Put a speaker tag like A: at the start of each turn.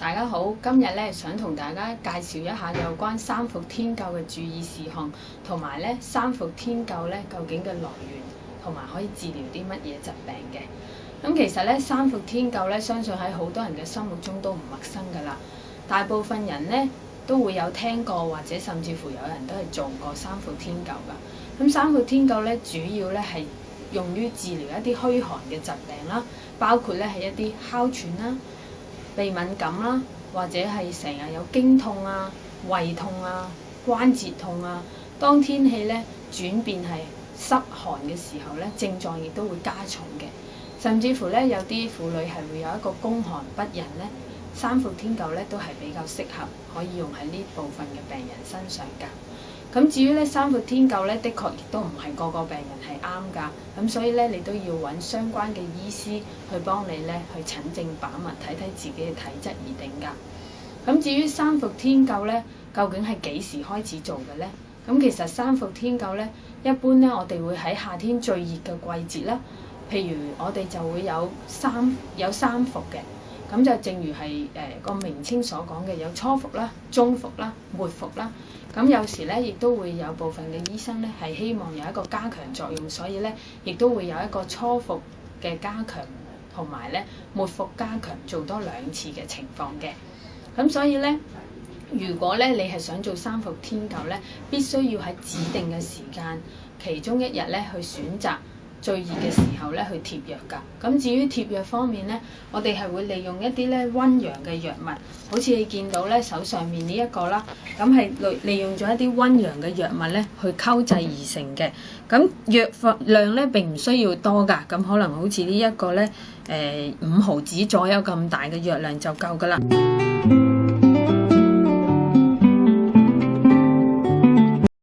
A: 大家好，今日咧想同大家介紹一下有關三伏天灸嘅注意事項，同埋咧三伏天灸咧究竟嘅來源，同埋可以治療啲乜嘢疾病嘅。咁其實咧三伏天灸咧，相信喺好多人嘅心目中都唔陌生㗎啦。大部分人咧都會有聽過，或者甚至乎有人都係做過三伏天灸㗎。咁三伏天灸咧主要咧係用於治療一啲虛寒嘅疾病啦，包括咧係一啲哮喘啦、鼻敏感啦，或者係成日有經痛啊、胃痛啊、關節痛啊。當天氣咧轉變係濕寒嘅時候咧，症狀亦都會加重嘅。甚至乎咧有啲婦女係會有一個宮寒不孕咧，三伏天灸咧都係比較適合可以用喺呢部分嘅病人身上㗎。咁至於咧三伏天灸咧，的確亦都唔係個個病人係啱㗎。咁所以咧，你都要揾相關嘅醫師去幫你咧去診症把脈，睇睇自己嘅體質而定㗎。咁至於三伏天灸咧，究竟係幾時開始做嘅咧？咁其實三伏天灸咧，一般咧我哋會喺夏天最熱嘅季節啦。譬如我哋就會有三伏嘅。咁就正如係個名稱所講嘅，有初伏啦、中伏啦、末伏啦。咁有時咧，亦都會有部分嘅醫生咧係希望有一個加強作用，所以咧亦都會有一個初伏嘅加強，同埋咧末伏加強做多2次嘅情況嘅。咁所以咧，如果咧你係想做三伏天灸咧，必須要喺指定嘅時間，其中一日咧去選擇最熱嘅時候咧去貼藥㗎。咁至於貼藥方面咧，我哋係會利用一啲咧溫陽嘅藥物，好似你見到咧手上面呢一個啦，咁係利用咗一啲溫陽嘅藥物咧去溝製而成嘅。咁藥份量咧並唔需要多㗎，咁可能好似呢一個咧5毫子左右咁大嘅藥量就夠㗎啦。